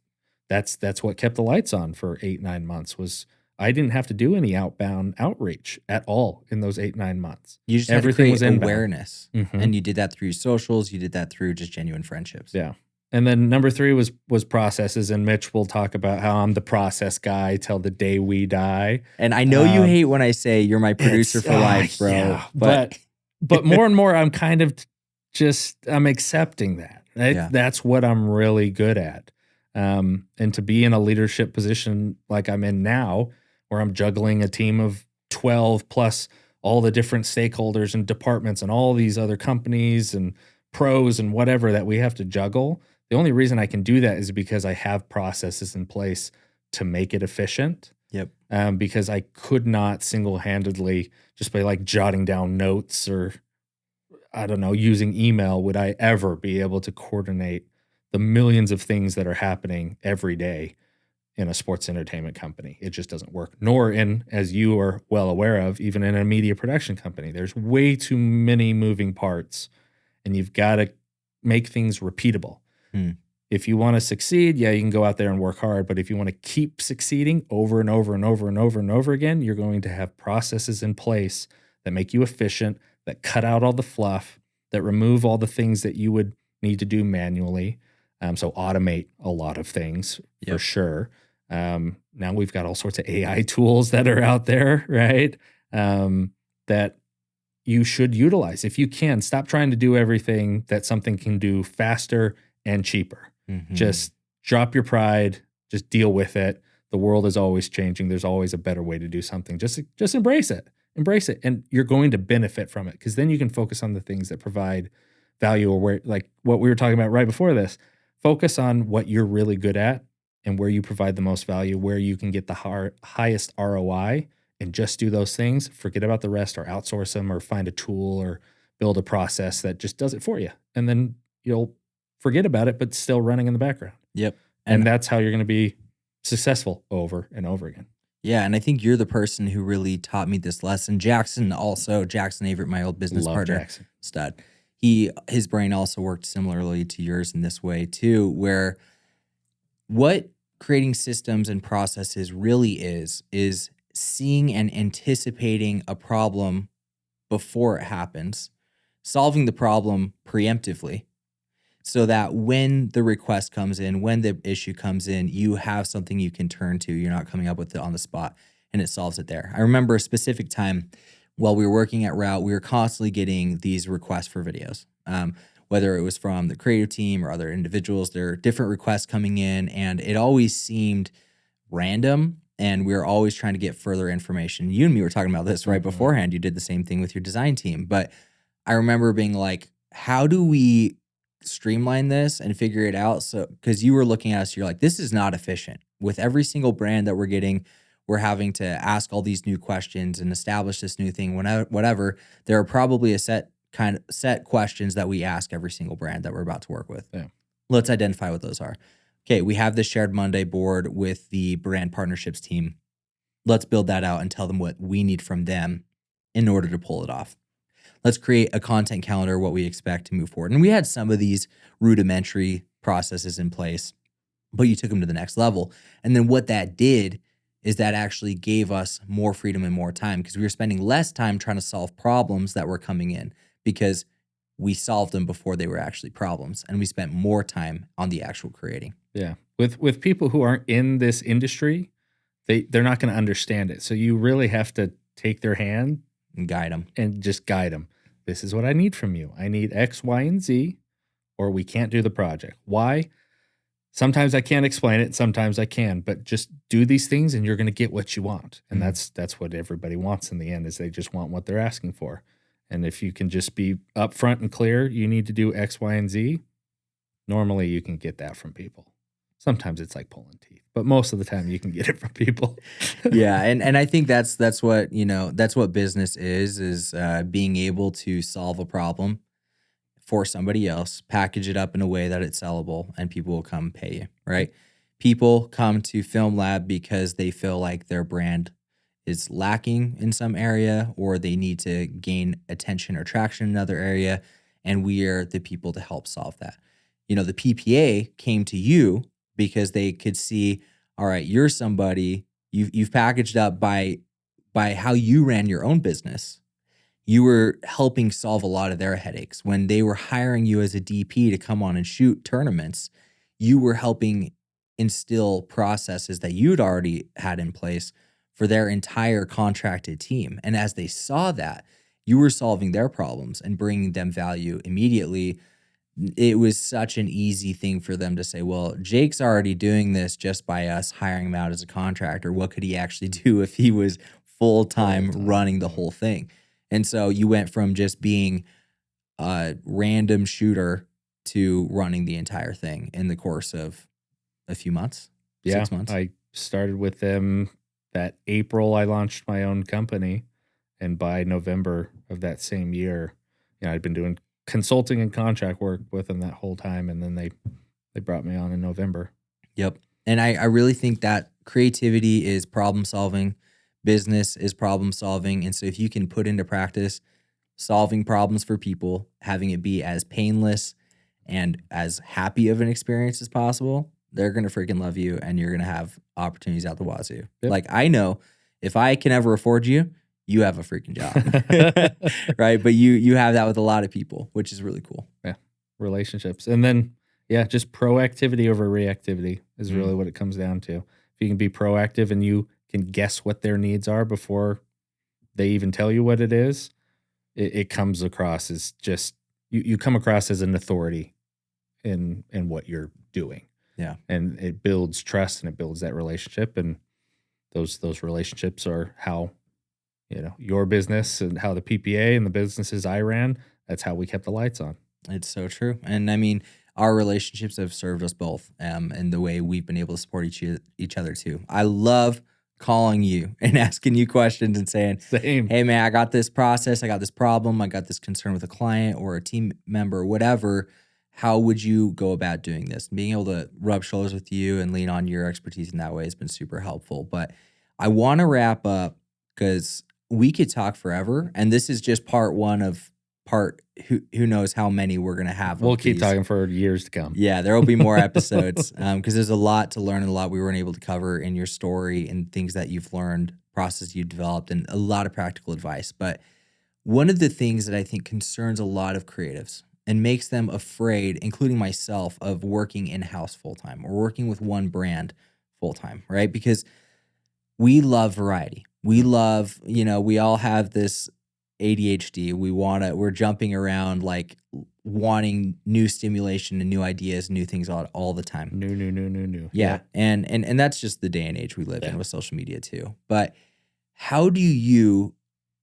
that's what kept the lights on for 8-9 months was I didn't have to do any outbound outreach at all in those 8-9 months. You just everything had to create awareness. And you did that through socials. You did that through just genuine friendships. Yeah. And then number 3 was processes. And Mitch will talk about how I'm the process guy till the day we die. And I know you hate when I say you're my producer for life, bro. Yeah, but but more and more, I'm kind of I'm accepting that. Yeah. That's what I'm really good at. And to be in a leadership position like I'm in now, where I'm juggling a team of 12 plus all the different stakeholders and departments and all these other companies and pros and whatever that we have to juggle. The only reason I can do that is because I have processes in place to make it efficient. Yep. Because I could not single-handedly just by like jotting down notes or I don't know, using email, would I ever be able to coordinate the millions of things that are happening every day in a sports entertainment company? It just doesn't work. Nor in, as you are well aware of, even in a media production company. There's way too many moving parts, and you've got to make things repeatable. If you want to succeed, yeah, you can go out there and work hard. But if you want to keep succeeding over and over and over and over and over again, you're going to have processes in place that make you efficient, that cut out all the fluff, that remove all the things that you would need to do manually. So automate a lot of things for sure. Now we've got all sorts of AI tools that are out there, right? That you should utilize. If you can, stop trying to do everything that something can do faster and cheaper. Just drop your pride, just deal with it. The world is always changing. There's always a better way to do something. Just embrace it. Embrace it. And you're going to benefit from it because then you can focus on the things that provide value or where, like what we were talking about right before this. Focus on what you're really good at and where you provide the most value, where you can get the highest ROI, and just do those things. Forget about the rest or outsource them or find a tool or build a process that just does it for you. And then you'll forget about it, but still running in the background. Yep. And that's how you're going to be successful over and over again. Yeah, and I think you're the person who really taught me this lesson. Jackson Averett, my old business partner, Jackson. stud. His brain also worked similarly to yours in this way too, where what creating systems and processes really is seeing and anticipating a problem before it happens, solving the problem preemptively, so that when the request comes in, when the issue comes in, you have something you can turn to. You're not coming up with it on the spot, and it solves it there. I remember a specific time while we were working at Route, we were constantly getting these requests for videos, whether it was from the creative team or other individuals. There are different requests coming in, and it always seemed random, and we were always trying to get further information. You and me were talking about this right beforehand. You did the same thing with your design team. But I remember being like, how do we streamline this and figure it out? So, because you were looking at us, you're like, this is not efficient. With every single brand that we're getting, we're having to ask all these new questions and establish this new thing. Whatever, there are probably a set questions that we ask every single brand that we're about to work with. Yeah. Let's identify what those are. Okay, we have this shared Monday board with the brand partnerships team. Let's build that out and tell them what we need from them in order to pull it off. Let's create a content calendar, what we expect to move forward. And we had some of these rudimentary processes in place, but you took them to the next level. And then what that did is that actually gave us more freedom and more time, because we were spending less time trying to solve problems that were coming in, because we solved them before they were actually problems, and we spent more time on the actual creating. Yeah. With people who aren't in this industry, they're not going to understand it. So you really have to take their hand And guide them. and just guide them. This is what I need from you. I need X, Y, and Z, or we can't do the project. Why? Sometimes I can't explain it. Sometimes I can, but just do these things and you're going to get what you want. And that's what everybody wants in the end, is they just want what they're asking for. And if you can just be upfront and clear, you need to do X, Y, and Z. Normally you can get that from people. Sometimes it's like pulling teeth, but most of the time you can get it from people. Yeah, and I think that's what, that's what business is being able to solve a problem for somebody else, package it up in a way that it's sellable, and people will come pay you, right? People come to Film Lab because they feel like their brand is lacking in some area, or they need to gain attention or traction in another area, and we are the people to help solve that. The PPA came to you because they could see, all right, you're somebody, you've packaged up by how you ran your own business. You were helping solve a lot of their headaches. When they were hiring you as a DP to come on and shoot tournaments, you were helping instill processes that you'd already had in place for their entire contracted team. And as they saw that, You were solving their problems and bringing them value immediately. It was such an easy thing for them to say, well, Jake's already doing this just by us hiring him out as a contractor. What could he actually do if he was full-time running the whole thing? And so you went from just being a random shooter to running the entire thing in the course of a few months, 6 months. I started with them that April. I launched my own company, and by November of that same year, I'd been doing consulting and contract work with them that whole time, and then they brought me on in November. Yep. And I really think that creativity is problem solving, business is problem solving. And so if you can put into practice solving problems for people, having it be as painless and as happy of an experience as possible, they're going to freaking love you, and you're going to have opportunities out the wazoo. Yep. Like, I know if I can ever afford you, you have a freaking job, right? But you have that with a lot of people, which is really cool. Yeah, relationships. And then, just proactivity over reactivity is really what it comes down to. If you can be proactive and you can guess what their needs are before they even tell you what it is, it comes across as just, you come across as an authority in what you're doing. Yeah. And it builds trust and it builds that relationship. And those relationships are how, your business and how the PPA and the businesses I ran, that's how we kept the lights on. It's so true. And I mean, our relationships have served us both, and the way we've been able to support each other too. I love calling you and asking you questions and saying, Same. hey man, I got this process, I got this problem, I got this concern with a client or a team member or whatever. How would you go about doing this? Being able to rub shoulders with you and lean on your expertise in that way has been super helpful. But I want to wrap up because we could talk forever, and this is just part one of who knows how many we're going to have. We'll keep talking for years to come. Yeah, there will be more episodes because there's a lot to learn and a lot we weren't able to cover in your story and things that you've learned, process you've developed, and a lot of practical advice. But one of the things that I think concerns a lot of creatives and makes them afraid, including myself, of working in-house full-time or working with one brand full-time, right? Because we love variety. We love, we all have this ADHD. We're jumping around, like wanting new stimulation and new ideas, new things all the time. New. Yeah. And that's just the day and age we live in with social media too. But how do you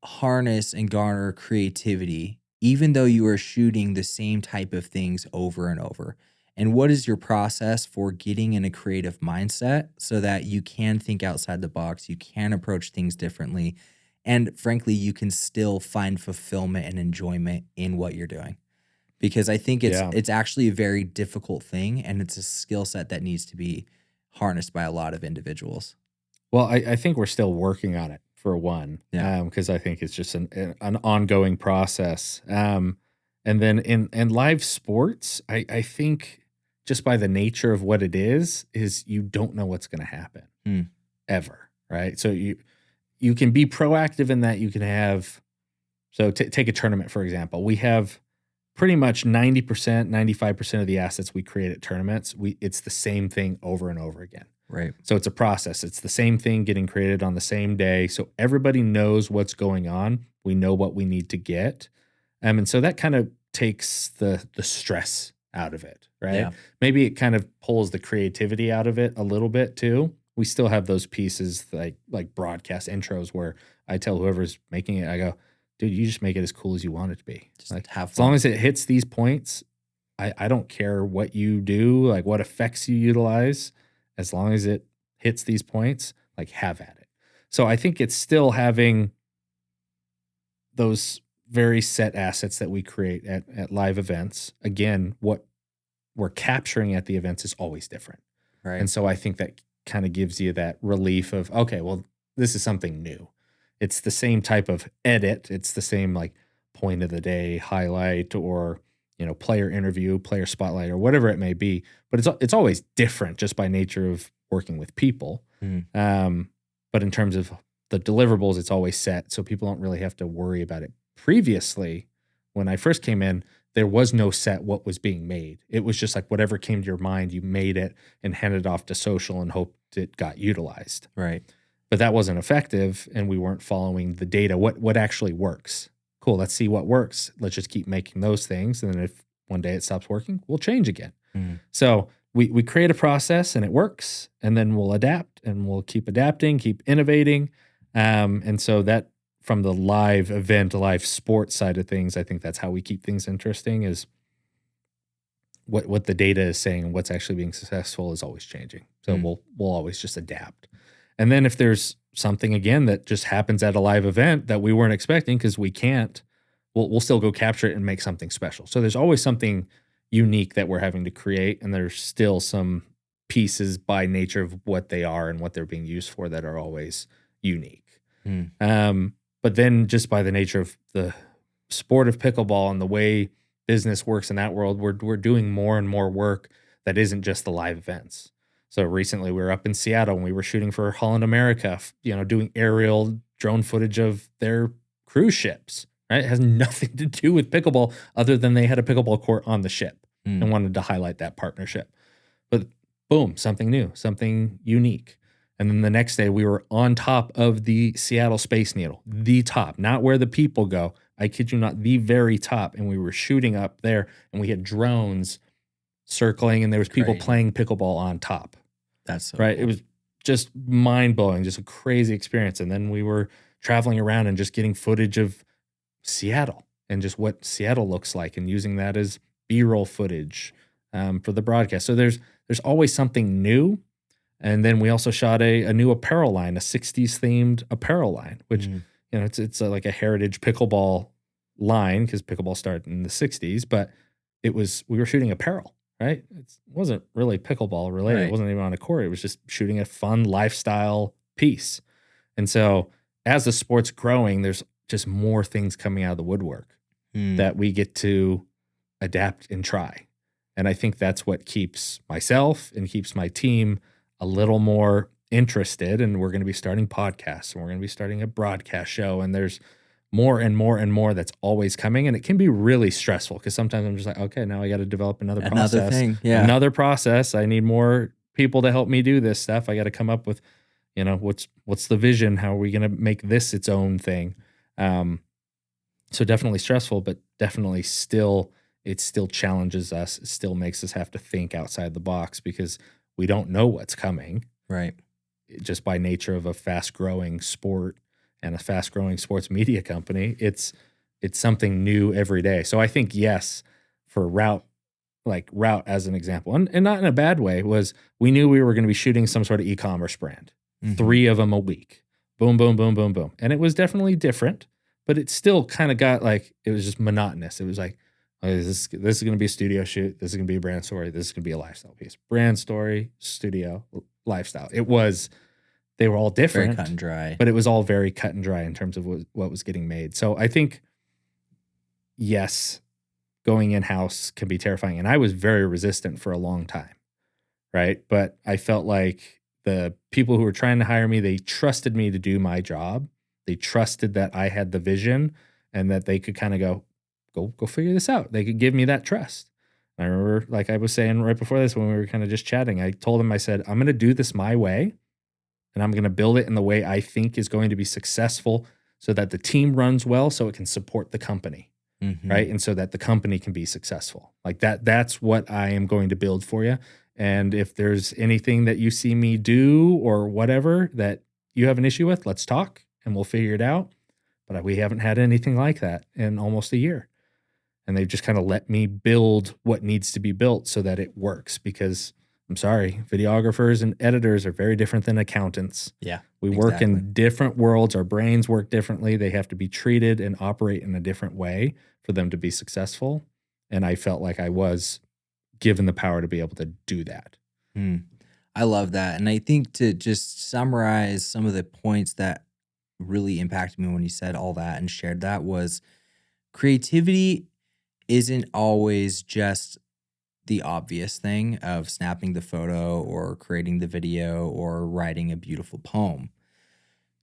harness and garner creativity even though you are shooting the same type of things over and over? And what is your process for getting in a creative mindset so that you can think outside the box, you can approach things differently, and frankly, you can still find fulfillment and enjoyment in what you're doing? Because I think it's actually a very difficult thing, and it's a skill set that needs to be harnessed by a lot of individuals. Well, I think we're still working on it, for one, because I think it's just an ongoing process. And then in live sports, I think just by the nature of what it is you don't know what's going to happen ever, right? So you can be proactive in that. You can have, take a tournament, for example. We have pretty much 90%, 95% of the assets we create at tournaments, it's the same thing over and over again. Right. So it's a process. It's the same thing getting created on the same day. So everybody knows what's going on. We know what we need to get. And so that kind of takes the stress out of it, right? Yeah. Maybe it kind of pulls the creativity out of it a little bit too. We still have those pieces like broadcast intros where I tell whoever's making it, I go, dude, you just make it as cool as you want it to be. Just like, have fun. As long as it hits these points, I don't care what you do, like what effects you utilize. As long as it hits these points, like have at it. So I think it's still having those very set assets that we create at live events. Again, what we're capturing at the events is always different. Right. And so I think that kind of gives you that relief of, okay, well, this is something new. It's the same type of edit. It's the same like point of the day highlight or, player interview, player spotlight, or whatever it may be. But it's always different just by nature of working with people. But in terms of the deliverables, it's always set. So people don't really have to worry about it. Previously, when I first came in, there was no set what was being made. It was just like whatever came to your mind, you made it and handed it off to social and hoped it got utilized. Right. But that wasn't effective, and we weren't following the data. What actually works? cool, let's see what works. Let's just keep making those things. And then if one day it stops working, we'll change again. Mm. So we create a process and it works, and then we'll adapt and we'll keep adapting, keep innovating. And so that from the live event, live sports side of things, I think that's how we keep things interesting, is what the data is saying and what's actually being successful is always changing. So we'll always just adapt. And then if there's something again that just happens at a live event that we weren't expecting, because we can't, we'll still go capture it and make something special. So there's always something unique that we're having to create, and there's still some pieces by nature of what they are and what they're being used for that are always unique. But then just by the nature of the sport of pickleball and the way business works in that world, we're doing more and more work that isn't just the live events. So recently we were up in Seattle and we were shooting for Holland America, doing aerial drone footage of their cruise ships, right? It has nothing to do with pickleball other than they had a pickleball court on the ship and wanted to highlight that partnership. But boom, something new, something unique. And then the next day we were on top of the Seattle Space Needle, the top, not where the people go. I kid you not, the very top. And we were shooting up there and we had drones circling and there was people playing pickleball on top. That's so right. cool. It was just mind blowing, just a crazy experience. And then we were traveling around and just getting footage of Seattle and just what Seattle looks like and using that as B-roll footage for the broadcast. So there's always something new. And then we also shot a new apparel line, a 60s themed apparel line, which, it's like a heritage pickleball line because pickleball started in the 60s, but we were shooting apparel, right? It wasn't really pickleball related. Right. It wasn't even on a court. It was just shooting a fun lifestyle piece. And so as the sport's growing, there's just more things coming out of the woodwork that we get to adapt and try. And I think that's what keeps myself and keeps my team a little more interested. And we're going to be starting podcasts and we're going to be starting a broadcast show. And there's more and more and more that's always coming. And it can be really stressful because sometimes I'm just like, okay, now I got to develop another process. thing. Yeah. Another process. I need more people to help me do this stuff. I got to come up with, what's the vision? How are we going to make this its own thing? So definitely stressful, but definitely it still challenges us. It still makes us have to think outside the box because we don't know what's coming. Right. Just by nature of a fast-growing sport and a fast-growing sports media company, it's something new every day. So I think, yes, for Route as an example, and not in a bad way, was we knew we were going to be shooting some sort of e-commerce brand, 3 of them a week. Boom, boom, boom, boom, boom. And it was definitely different, but it still kind of got it was just monotonous. It was like, okay, this is going to be a studio shoot. This is going to be a brand story. This is going to be a lifestyle piece. Brand story, studio, lifestyle. They were all different. Very cut and dry. But it was all very cut and dry in terms of what was getting made. So I think, yes, going in-house can be terrifying. And I was very resistant for a long time, right? But I felt like the people who were trying to hire me, they trusted me to do my job. They trusted that I had the vision and that they could kind of go figure this out. They could give me that trust. And I remember, like I was saying right before this, when we were kind of just chatting, I told them, I said, I'm going to do this my way and I'm going to build it in the way I think is going to be successful so that the team runs well so it can support the company, right? And so that the company can be successful. Like that's what I am going to build for you. And if there's anything that you see me do or whatever that you have an issue with, let's talk and we'll figure it out. But we haven't had anything like that in almost a year. And they've just kind of let me build what needs to be built so that it works because I'm sorry, videographers and editors are very different than accountants. Yeah. We work in different worlds. Our brains work differently. They have to be treated and operate in a different way for them to be successful. And I felt like I was given the power to be able to do that. I love that. And I think to just summarize some of the points that really impacted me when you said all that and shared that was creativity isn't always just the obvious thing of snapping the photo or creating the video or writing a beautiful poem.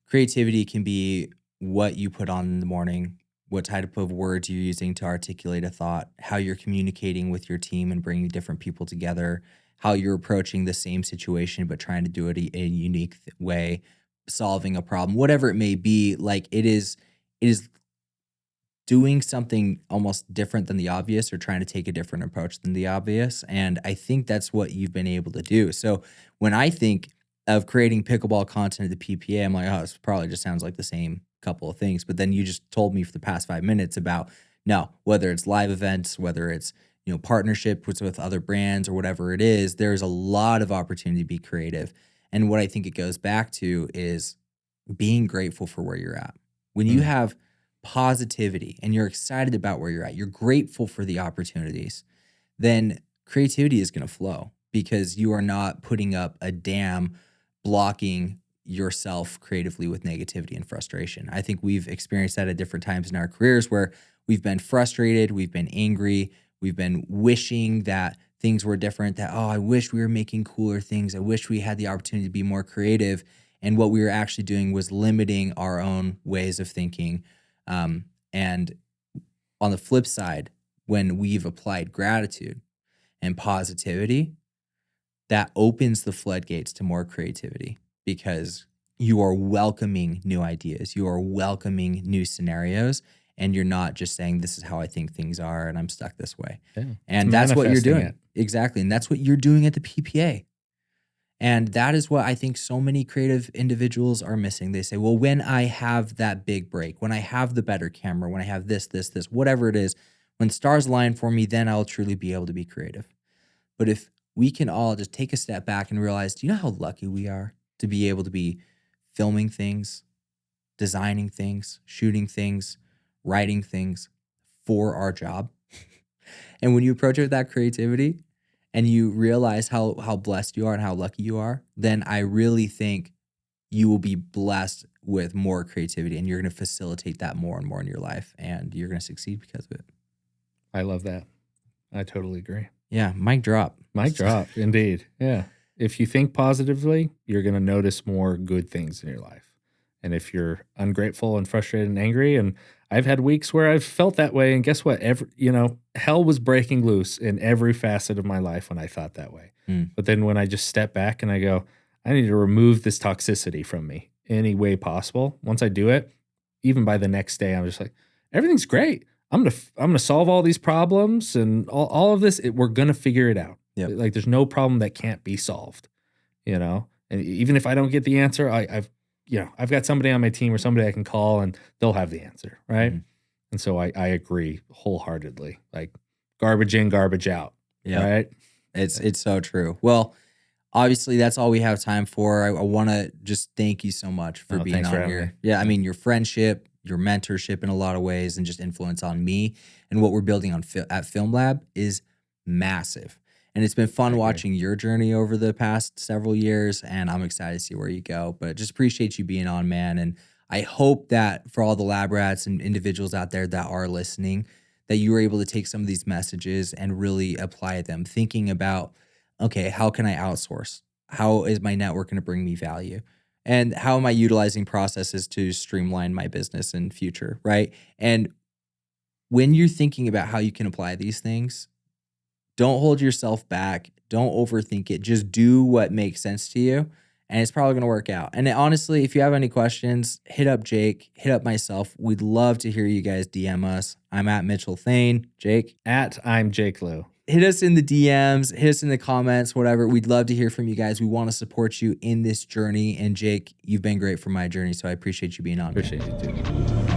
Creativity can be what you put on in the morning, what type of words you're using to articulate a thought, how you're communicating with your team and bringing different people together, how you're approaching the same situation but trying to do it a unique way, solving a problem, whatever it may be. Like it is doing something almost different than the obvious or trying to take a different approach than the obvious. And I think that's what you've been able to do. So when I think of creating pickleball content at the PPA, I'm like, oh, this probably just sounds like the same couple of things. But then you just told me for the past 5 minutes about no, whether it's live events, whether it's partnership with other brands or whatever it is, there's a lot of opportunity to be creative. And what I think it goes back to is being grateful for where you're at. When you have positivity and you're excited about where you're at, you're grateful for the opportunities, then creativity is going to flow because you are not putting up a dam blocking yourself creatively with negativity and frustration. I think we've experienced that at different times in our careers where we've been frustrated, we've been angry, we've been wishing that things were different, that, oh, I wish we were making cooler things. I wish we had the opportunity to be more creative. And what we were actually doing was limiting our own ways of thinking. And on the flip side, when we've applied gratitude and positivity, that opens the floodgates to more creativity because you are welcoming new ideas. You are welcoming new scenarios. And you're not just saying, this is how I think things are and I'm stuck this way. Yeah, and that's what you're doing. Exactly. And that's what you're doing at the PPA. And that is what I think so many creative individuals are missing. They say, well, when I have that big break, when I have the better camera, when I have this, whatever it is, when stars align for me, then I'll truly be able to be creative. But if we can all just take a step back and realize, do you know how lucky we are to be able to be filming things, designing things, shooting things, writing things for our job? And when you approach it with that creativity and you realize how blessed you are and how lucky you are, then I really think you will be blessed with more creativity and you're going to facilitate that more and more in your life and you're going to succeed because of it. I love that. I totally agree. Yeah, mic drop. Mic drop, indeed. Yeah. If you think positively, you're going to notice more good things in your life. And if you're ungrateful and frustrated and angry, and I've had weeks where I've felt that way, and guess what? Hell was breaking loose in every facet of my life when I thought that way. But then when I just step back and I go, I need to remove this toxicity from me any way possible. Once I do it, even by the next day, I'm just like, everything's great. I'm gonna solve all these problems and all of this. We're gonna figure it out. Yep. Like there's no problem that can't be solved. And even if I don't get the answer, I've got somebody on my team or somebody I can call and they'll have the answer, right? And so I agree wholeheartedly. Like garbage in, garbage out. Yeah, right. It's so true. Well, obviously that's all we have time for. I want to just thank you so much for being on here. Yeah, I mean your friendship, your mentorship in a lot of ways, and just influence on me and what we're building at Film Lab is massive. And it's been fun watching your journey over the past several years, and I'm excited to see where you go. But just appreciate you being on, man. And I hope that for all the lab rats and individuals out there that are listening, that you were able to take some of these messages and really apply them, thinking about, okay, how can I outsource? How is my network going to bring me value? And how am I utilizing processes to streamline my business in future, right? And when you're thinking about how you can apply these things, don't hold yourself back. Don't overthink it. Just do what makes sense to you, and it's probably going to work out. And honestly, if you have any questions, hit up Jake, hit up myself. We'd love to hear you guys DM us. I'm at Mitchell Thane. Jake? I'm Jake Lou. Hit us in the DMs, hit us in the comments, whatever. We'd love to hear from you guys. We want to support you in this journey. And Jake, you've been great for my journey, so I appreciate you being on. Appreciate you too.